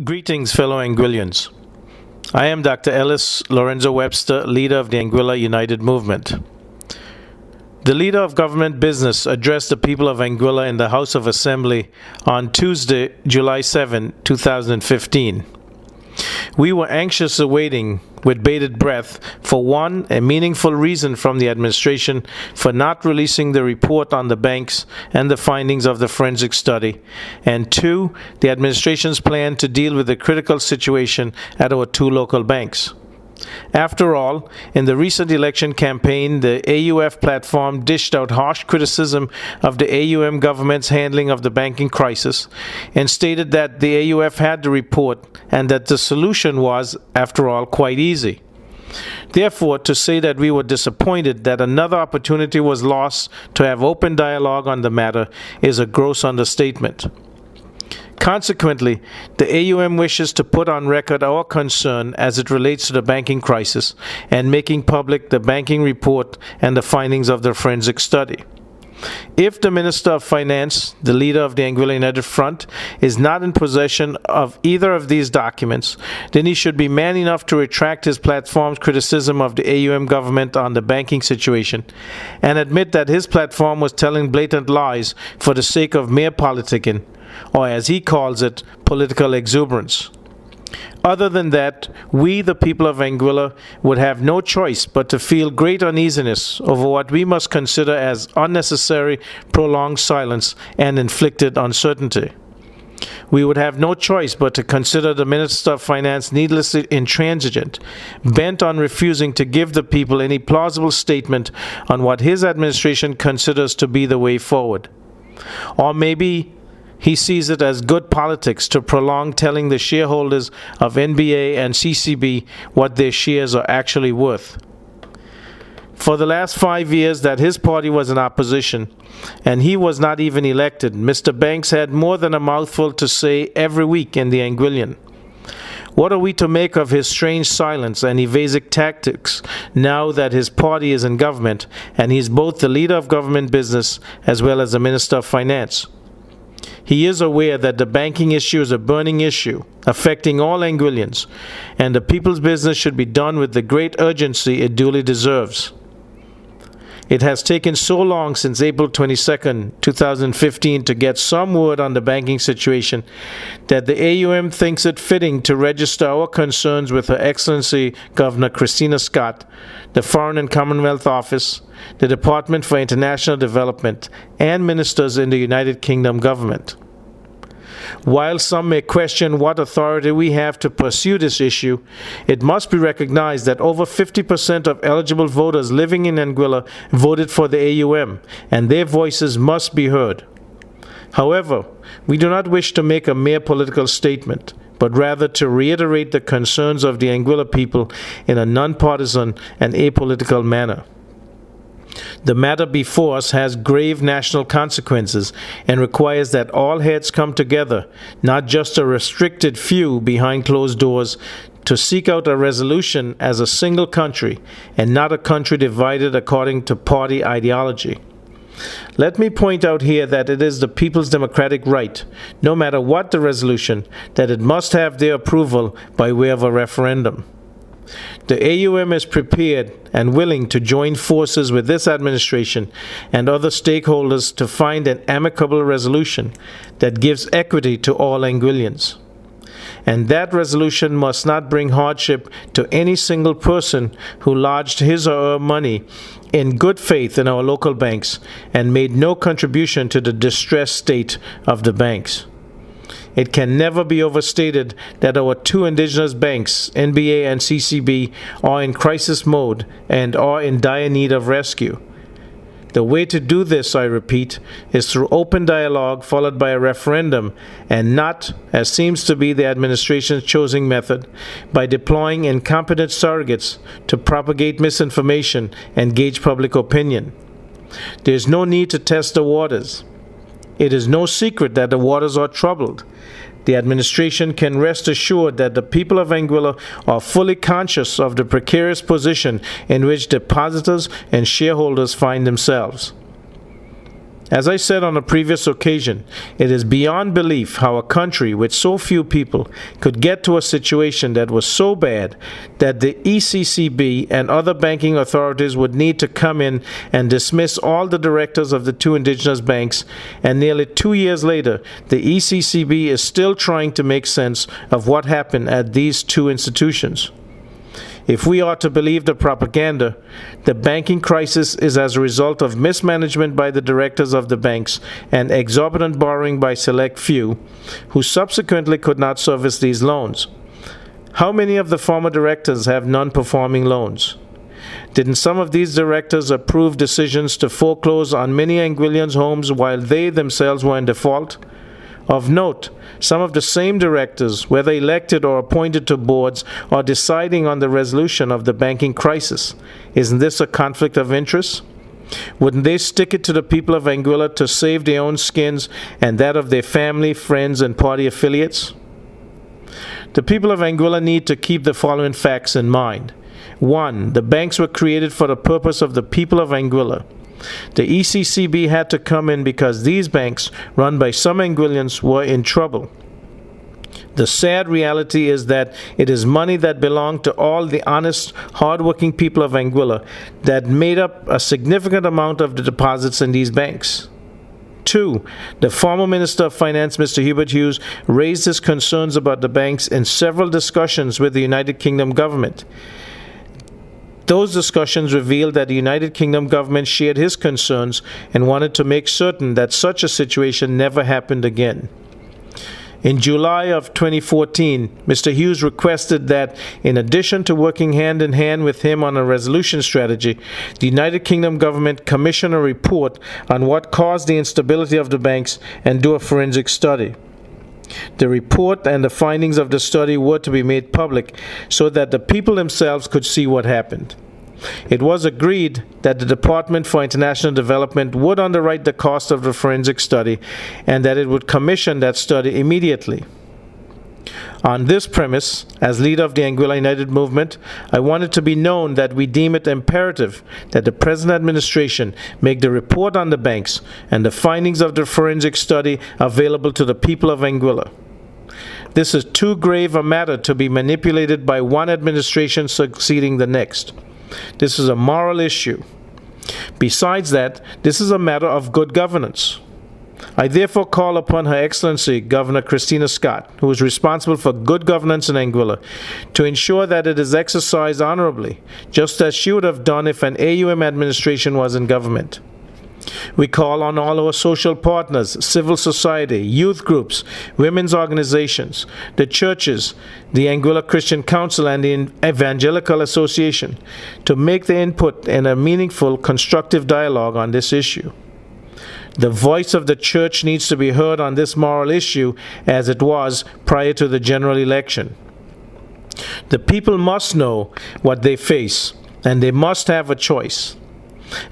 Greetings, fellow Anguillians. I am Dr. Ellis Lorenzo Webster, leader of the Anguilla United Movement. The leader of government business addressed the people of Anguilla in the House of Assembly on Tuesday, July 7, 2015. We were anxious awaiting, with bated breath, for one, a meaningful reason from the administration for not releasing the report on the banks and the findings of the forensic study, and two, the administration's plan to deal with the critical situation at our two local banks. After all, in the recent election campaign, the AUF platform dished out harsh criticism of the AUM government's handling of the banking crisis and stated that the AUF had the report and that the solution was, after all, quite easy. Therefore, to say that we were disappointed that another opportunity was lost to have open dialogue on the matter is a gross understatement. Consequently, the AUM wishes to put on record our concern as it relates to the banking crisis and making public the banking report and the findings of the forensic study. If the Minister of Finance, the leader of the Anguilla United Front, is not in possession of either of these documents, then he should be man enough to retract his platform's criticism of the AUM government on the banking situation and admit that his platform was telling blatant lies for the sake of mere politicking, or as he calls it, political exuberance. Other than that, we, the people of Anguilla, would have no choice but to feel great uneasiness over what we must consider as unnecessary, prolonged silence and inflicted uncertainty. We would have no choice but to consider the Minister of Finance needlessly intransigent, bent on refusing to give the people any plausible statement on what his administration considers to be the way forward. Or maybe he sees it as good politics to prolong telling the shareholders of NBA and CCB what their shares are actually worth. For the last 5 years that his party was in opposition, and he was not even elected, Mr. Banks had more than a mouthful to say every week in the Anguillian. What are we to make of his strange silence and evasive tactics now that his party is in government and he is both the leader of government business as well as the Minister of Finance? He is aware that the banking issue is a burning issue affecting all Anguillians, and the people's business should be done with the great urgency it duly deserves. It has taken so long since April 22, 2015 to get some word on the banking situation that the AUM thinks it fitting to register our concerns with Her Excellency Governor Christina Scott, the Foreign and Commonwealth Office, the Department for International Development, and ministers in the United Kingdom government. While some may question what authority we have to pursue this issue, it must be recognized that over 50% of eligible voters living in Anguilla voted for the AUM, and their voices must be heard. However, we do not wish to make a mere political statement, but rather to reiterate the concerns of the Anguilla people in a nonpartisan and apolitical manner. The matter before us has grave national consequences and requires that all heads come together, not just a restricted few behind closed doors, to seek out a resolution as a single country and not a country divided according to party ideology. Let me point out here that it is the people's democratic right, no matter what the resolution, that it must have their approval by way of a referendum. The AUM is prepared and willing to join forces with this administration and other stakeholders to find an amicable resolution that gives equity to all Anguillians. And that resolution must not bring hardship to any single person who lodged his or her money in good faith in our local banks and made no contribution to the distressed state of the banks. It can never be overstated that our two indigenous banks, NBA and CCB, are in crisis mode and are in dire need of rescue. The way to do this, I repeat, is through open dialogue followed by a referendum, and not, as seems to be the administration's chosen method, by deploying incompetent surrogates to propagate misinformation and gauge public opinion. There is no need to test the waters. It is no secret that the waters are troubled. The administration can rest assured that the people of Anguilla are fully conscious of the precarious position in which depositors and shareholders find themselves. As I said on a previous occasion, it is beyond belief how a country with so few people could get to a situation that was so bad that the ECCB and other banking authorities would need to come in and dismiss all the directors of the two indigenous banks, and nearly 2 years later, the ECCB is still trying to make sense of what happened at these two institutions. If we are to believe the propaganda, the banking crisis is as a result of mismanagement by the directors of the banks and exorbitant borrowing by select few, who subsequently could not service these loans. How many of the former directors have non-performing loans? Didn't some of these directors approve decisions to foreclose on many Anguillians' homes while they themselves were in default? Of note, some of the same directors, whether elected or appointed to boards, are deciding on the resolution of the banking crisis. Isn't this a conflict of interest? Wouldn't they stick it to the people of Anguilla to save their own skins and that of their family, friends, and party affiliates? The people of Anguilla need to keep the following facts in mind. 1. The banks were created for the purpose of the people of Anguilla. The ECCB had to come in because these banks, run by some Anguillians, were in trouble. The sad reality is that it is money that belonged to all the honest, hard-working people of Anguilla that made up a significant amount of the deposits in these banks. 2. The former Minister of Finance, Mr. Hubert Hughes, raised his concerns about the banks in several discussions with the United Kingdom government. Those discussions revealed that the United Kingdom government shared his concerns and wanted to make certain that such a situation never happened again. In July of 2014, Mr. Hughes requested that, in addition to working hand in hand with him on a resolution strategy, the United Kingdom government commission a report on what caused the instability of the banks and do a forensic study. The report and the findings of the study were to be made public so that the people themselves could see what happened. It was agreed that the Department for International Development would underwrite the cost of the forensic study and that it would commission that study immediately. On this premise, as leader of the Anguilla United Movement, I want it to be known that we deem it imperative that the present administration make the report on the banks and the findings of the forensic study available to the people of Anguilla. This is too grave a matter to be manipulated by one administration succeeding the next. This is a moral issue. Besides that, this is a matter of good governance. I therefore call upon Her Excellency Governor Christina Scott, who is responsible for good governance in Anguilla, to ensure that it is exercised honorably, just as she would have done if an AUM administration was in government. We call on all our social partners, civil society, youth groups, women's organizations, the churches, the Anguilla Christian Council, and the Evangelical Association to make the input in a meaningful, constructive dialogue on this issue. The voice of the church needs to be heard on this moral issue as it was prior to the general election. The people must know what they face, and they must have a choice.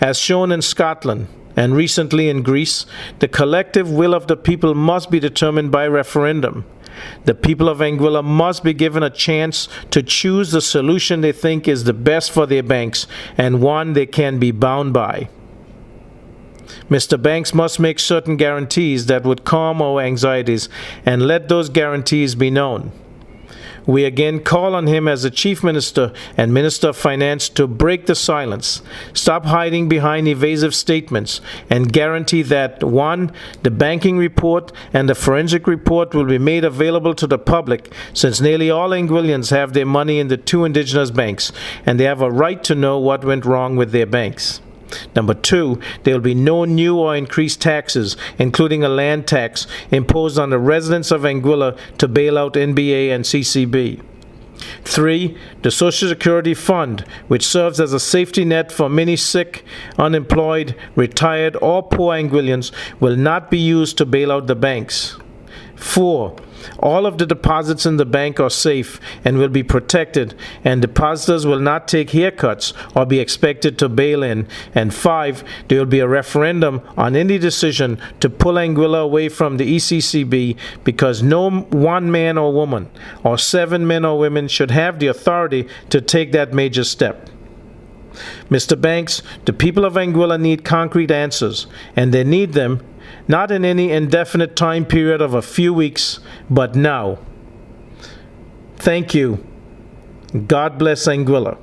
As shown in Scotland and recently in Greece, the collective will of the people must be determined by referendum. The people of Anguilla must be given a chance to choose the solution they think is the best for their banks and one they can be bound by. Mr. Banks must make certain guarantees that would calm our anxieties and let those guarantees be known. We again call on him as the Chief Minister and Minister of Finance to break the silence, stop hiding behind evasive statements, and guarantee that 1. The banking report and the forensic report will be made available to the public, since nearly all Anguillians have their money in the two indigenous banks, and they have a right to know what went wrong with their banks. Number 2, there will be no new or increased taxes, including a land tax, imposed on the residents of Anguilla to bail out NBA and CCB. 3, the Social Security Fund, which serves as a safety net for many sick, unemployed, retired, or poor Anguillians, will not be used to bail out the banks. 4, all of the deposits in the bank are safe and will be protected, and depositors will not take haircuts or be expected to bail in. And 5, there will be a referendum on any decision to pull Anguilla away from the ECCB, because no one man or woman or 7 men or women should have the authority to take that major step. Mr. Banks, the people of Anguilla need concrete answers, and they need them not in any indefinite time period of a few weeks, but now. Thank you. God bless Anguilla.